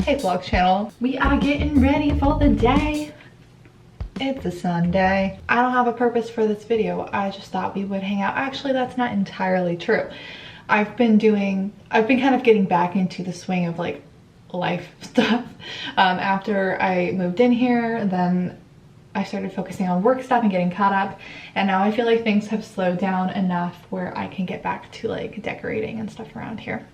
Hey vlog channel, we are getting ready for the day. It's a Sunday. I don't have a purpose for this video. I just thought we would hang out. Actually, that's not entirely true. I've been kind of getting back into the swing of like life stuff. After I moved in here, then I started focusing on work stuff and getting caught up, and now I feel like things have slowed down enough where I can get back to like decorating and stuff around here.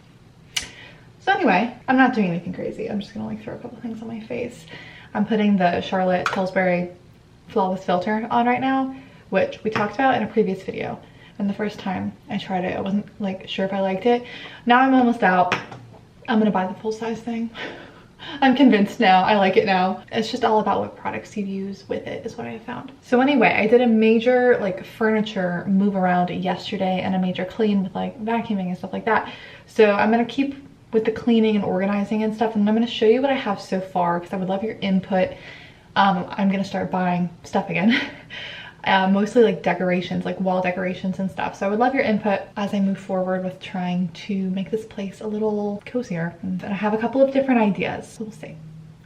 So anyway, I'm not doing anything crazy. I'm just gonna like throw a couple things on my face. I'm putting the Charlotte Tilbury Flawless Filter on right now, which we talked about in a previous video. And the first time I tried it, I wasn't like sure if I liked it. Now I'm almost out. I'm gonna buy the full size thing. I'm convinced now. I like it now. It's just all about what products you use with it is what I found. So anyway, I did a major like furniture move around yesterday and a major clean with like vacuuming and stuff like that. So I'm gonna keep with the cleaning and organizing and stuff, and I'm gonna show you what I have so far because I would love your input. I'm gonna start buying stuff again. Mostly like decorations, like wall decorations and stuff. So I would love your input as I move forward with trying to make this place a little cozier. And I have a couple of different ideas, so we'll see.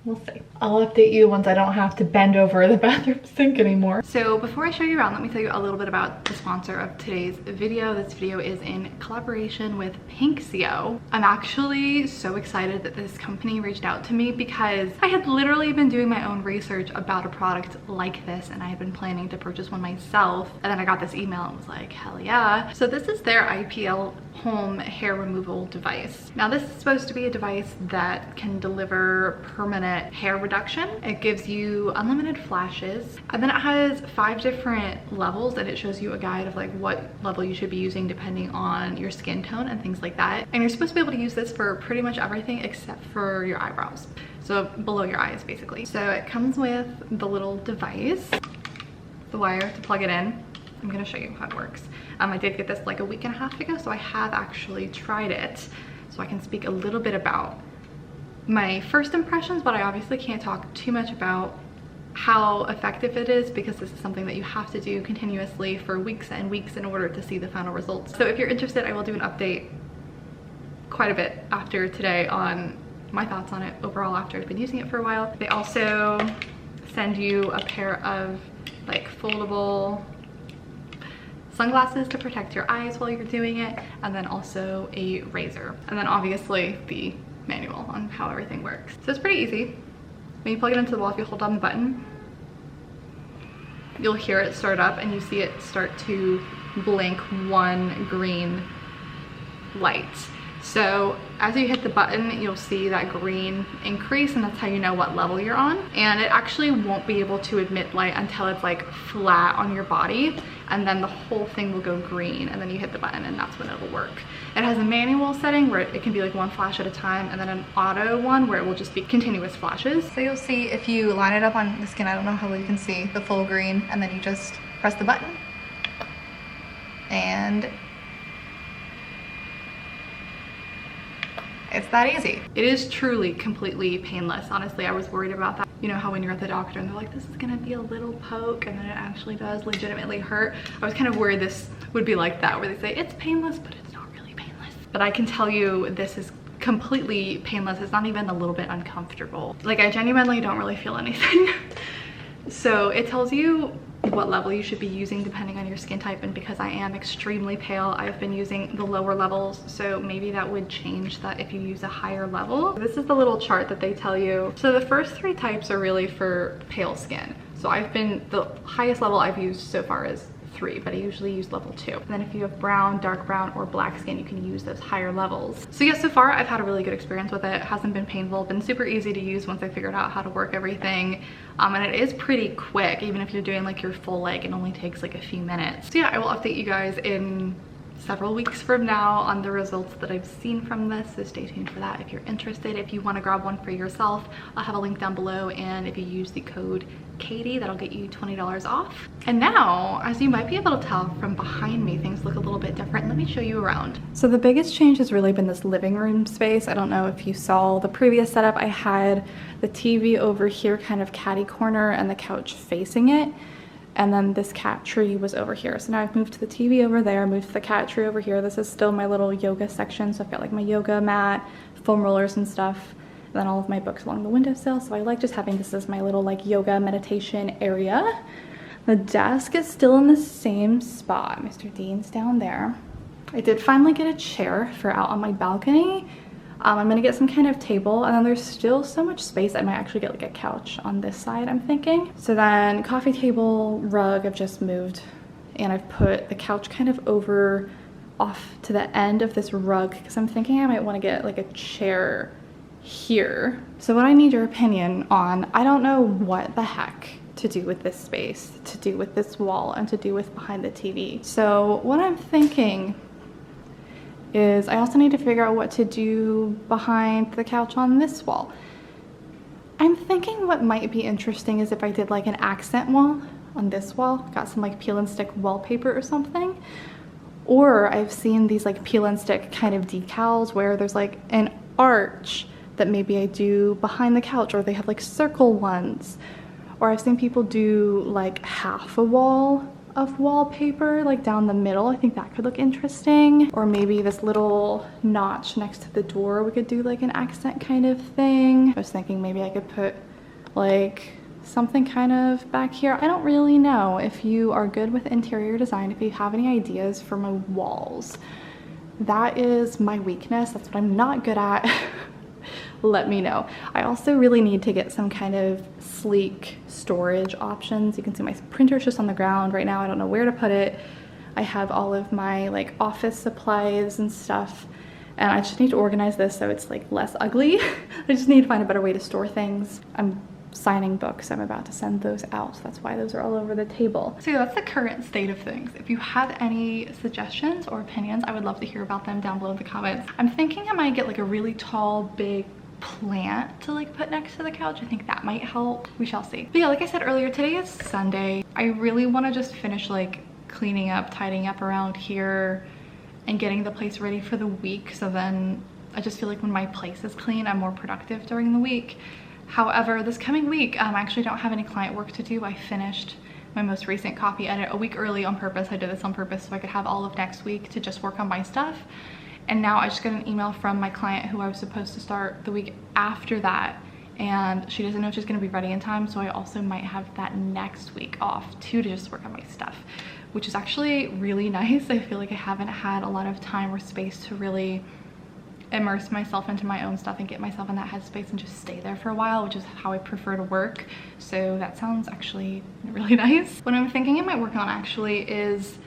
We'll see. I'll update you once I don't have to bend over the bathroom sink anymore. So before I show you around, let me tell you a little bit about the sponsor of today's video. This video is in collaboration with Pinksio. I'm actually so excited that this company reached out to me because I had literally been doing my own research about a product like this, and I had been planning to purchase one myself. And then I got this email and was like, hell yeah. So this is their IPL home hair removal device. Now this is supposed to be a device that can deliver permanent hair reduction. It gives you unlimited flashes, and then it has 5 different levels, and it shows you a guide of like what level you should be using depending on your skin tone and things like that. And you're supposed to be able to use this for pretty much everything except for your eyebrows, so below your eyes basically. So it comes with the little device, the wire to plug it in. I'm gonna show you how it works. I did get this like a week and a half ago, so I have actually tried it, so I can speak a little bit about my first impressions, but I obviously can't talk too much about how effective it is because this is something that you have to do continuously for weeks and weeks in order to see the final results. So if you're interested, I will do an update quite a bit after today on my thoughts on it overall after I've been using it for a while. They also send you a pair of like foldable sunglasses to protect your eyes while you're doing it, and then also a razor, and then obviously the manual on how everything works. So it's pretty easy. When you plug it into the wall, if you hold down the button, you'll hear it start up and you see it start to blink one green light. So as you hit the button, you'll see that green increase, and that's how you know what level you're on. And it actually won't be able to emit light until it's like flat on your body, and then the whole thing will go green, and then you hit the button and that's when it'll work. It has a manual setting where it can be like 1 flash at a time, and then an auto one where it will just be continuous flashes. So you'll see if you line it up on the skin, I don't know how well you can see the full green, and then you just press the button and it's that easy. It is truly completely painless. Honestly, I was worried about that. You know how when you're at the doctor and they're like, this is gonna be a little poke, and then it actually does legitimately hurt. I was kind of worried this would be like that, where they say it's painless, but it's not really painless. But I can tell you this is completely painless. It's not even a little bit uncomfortable. Like I genuinely don't really feel anything. So it tells you what level you should be using depending on your skin type, and because I am extremely pale, I've been using the lower levels, so maybe that would change that if you use a higher level. This is the little chart that they tell you. So the first 3 types are really for pale skin. So the highest level I've used so far is 3, but I usually use level 2. And then if you have brown, dark brown, or black skin, you can use those higher levels. So yeah, so far I've had a really good experience with it. It hasn't been painful, been super easy to use once I figured out how to work everything. And it is pretty quick. Even if you're doing like your full leg, it only takes like a few minutes. So yeah, I will update you guys in several weeks from now on the results that I've seen from this, so stay tuned for that if you're interested. If you want to grab one for yourself, I'll have a link down below, and if you use the code Katie, that'll get you $20 off. And now, as you might be able to tell from behind me, things look a little bit different. Let me show you around. So the biggest change has really been this living room space. I don't know if you saw the previous setup. I had the TV over here, kind of catty corner, and the couch facing it. And then this cat tree was over here. So now I've moved to the TV over there, moved to the cat tree over here. This is still my little yoga section. So I've got like my yoga mat, foam rollers and stuff. then all of my books along the windowsill. So I like just having this as my little like yoga meditation area. The desk is still in the same spot. Mr. Dean's down there. I did finally get a chair for out on my balcony. I'm gonna get some kind of table, and then there's still so much space. I might actually get like a couch on this side, I'm thinking. So then coffee table, rug, I've just moved, and I've put the couch kind of over off to the end of this rug because I'm thinking I might want to get like a chair here. So what I need your opinion on, I don't know what the heck to do with this space, to do with this wall, and to do with behind the TV. So what I'm thinking is I also need to figure out what to do behind the couch on this wall. I'm thinking what might be interesting is if I did like an accent wall on this wall, got some like peel and stick wallpaper or something. Or I've seen these like peel and stick kind of decals where there's like an arch that maybe I do behind the couch, or they have like circle ones. Or I've seen people do like half a wall of wallpaper like down the middle. I think that could look interesting. Or maybe this little notch next to the door, we could do like an accent kind of thing. I was thinking maybe I could put like something kind of back here. I don't really know. If you are good with interior design, if you have any ideas for my walls, that is my weakness. That's what I'm not good at. Let me know. I also really need to get some kind of sleek storage options. You can see my printer's just on the ground right now. I don't know where to put it. I have all of my like office supplies and stuff, and I just need to organize this so it's like less ugly. I just need to find a better way to store things. I'm signing books. I'm about to send those out. That's why those are all over the table. So yeah, that's the current state of things. If you have any suggestions or opinions, I would love to hear about them down below in the comments. I'm thinking I might get like a really tall, big plant to like put next to the couch. I think that might help. We shall see. But yeah, like I said earlier, today is Sunday. I really want to just finish like cleaning up, tidying up around here and getting the place ready for the week. So then I just feel like when my place is clean, I'm more productive during the week. However, this coming week, I actually don't have any client work to do. I finished my most recent copy edit a week early on purpose. I did this on purpose so I could have all of next week to just work on my stuff. And now I just got an email from my client who I was supposed to start the week after that, and she doesn't know if she's gonna be ready in time, so I also might have that next week off too to just work on my stuff, which is actually really nice. I feel like I haven't had a lot of time or space to really immerse myself into my own stuff and get myself in that headspace and just stay there for a while, which is how I prefer to work. So that sounds actually really nice. What I'm thinking I might work on actually is,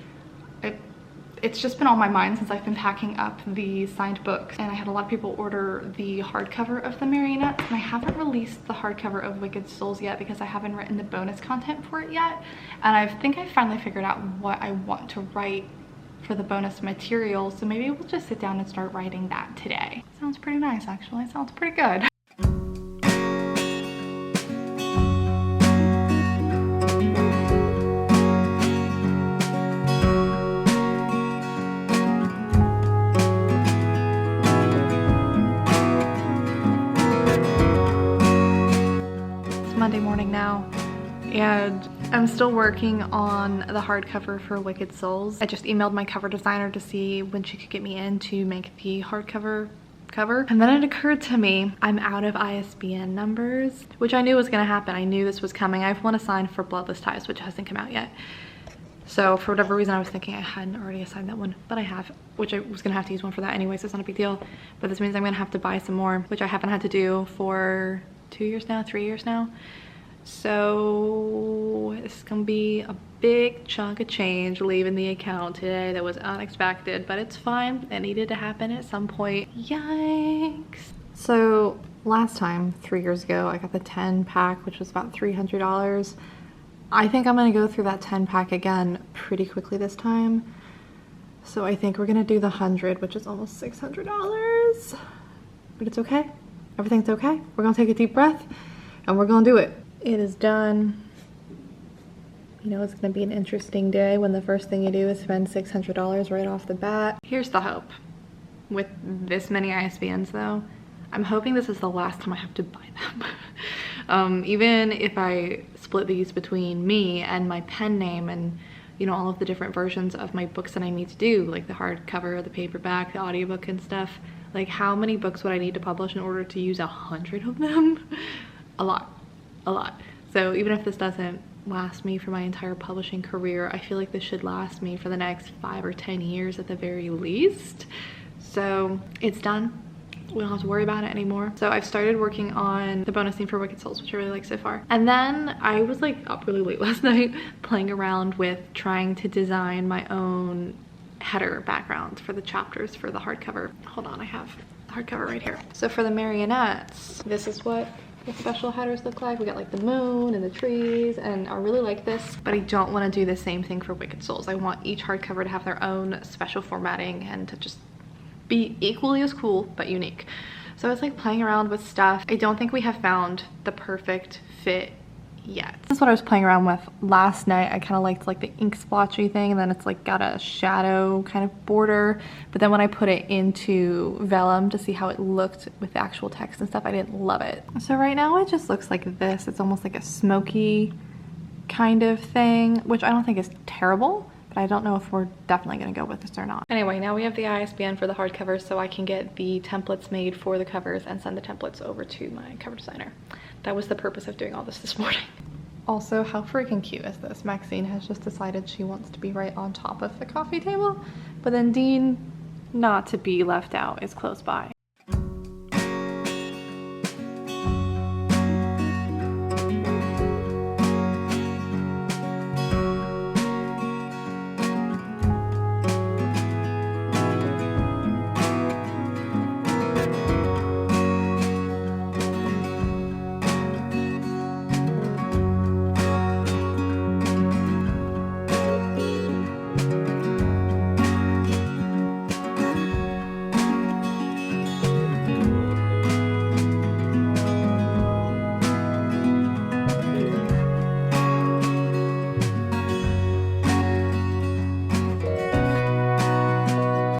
it's just been on my mind since I've been packing up the signed books, and I had a lot of people order the hardcover of the Marionettes, and I haven't released the hardcover of Wicked Souls yet because I haven't written the bonus content for it yet. And I think I finally figured out what I want to write for the bonus material, so maybe we'll just sit down and start writing that today. Sounds pretty nice, actually. It sounds pretty good. It's Monday morning now, and I'm still working on the hardcover for Wicked Souls. I just emailed my cover designer to see when she could get me in to make the hardcover cover. And then it occurred to me, I'm out of ISBN numbers, which I knew was gonna happen. I knew this was coming. I have one assigned for Bloodless Ties, which hasn't come out yet. So for whatever reason, I was thinking I hadn't already assigned that one, but I have, which I was gonna have to use one for that anyway, so it's not a big deal. But this means I'm gonna have to buy some more, which I haven't had to do for 2 years now, 3 years now. So this is gonna be a big chunk of change leaving the account today that was unexpected, but it's fine. It needed to happen at some point. Yikes. So last time, 3 years ago, I got the 10 pack, which was about $300. I think I'm gonna go through that 10 pack again pretty quickly this time. So I think we're gonna do the 100, which is almost $600, but it's okay. Everything's okay. We're gonna take a deep breath and we're gonna do it. It is done. You know, it's gonna be an interesting day when the first thing you do is spend $600 right off the bat. Here's the hope. With this many ISBNs though, I'm hoping this is the last time I have to buy them. Even if I split these between me and my pen name and, you know, all of the different versions of my books that I need to do, like the hardcover, the paperback, the audiobook and stuff, Like, how many books would I need to publish in order to use 100 of them? A lot. So even if this doesn't last me for my entire publishing career, I feel like this should last me for the next 5 or 10 years at the very least. So it's done. We don't have to worry about it anymore. So I've started working on the bonus theme for Wicked Souls, which I really like so far. And then I was like up really late last night playing around with trying to design my own header background for the chapters for the hardcover. Hold on, I have the hardcover right here. So for the marionettes, this is what the special headers look like. We got like the moon and the trees, and I really like this, but I don't want to do the same thing for Wicked Souls. I want each hardcover to have their own special formatting and to just be equally as cool but unique. So I was like playing around with stuff. I don't think we have found the perfect fit yet. This is what I was playing around with last night. I kind of liked like the ink splotchy thing, and then it's like got a shadow kind of border, but then when I put it into vellum to see how it looked with the actual text and stuff, I didn't love it. So right now it just looks like this. It's almost like a smoky kind of thing, which I don't think is terrible, but I don't know if we're definitely gonna go with this or not. Anyway, now we have the ISBN for the hardcover, so I can get the templates made for the covers and send the templates over to my cover designer. That was the purpose of doing all this morning. Also, how freaking cute is this? Maxine has just decided she wants to be right on top of the coffee table, but then Dean, not to be left out, is close by.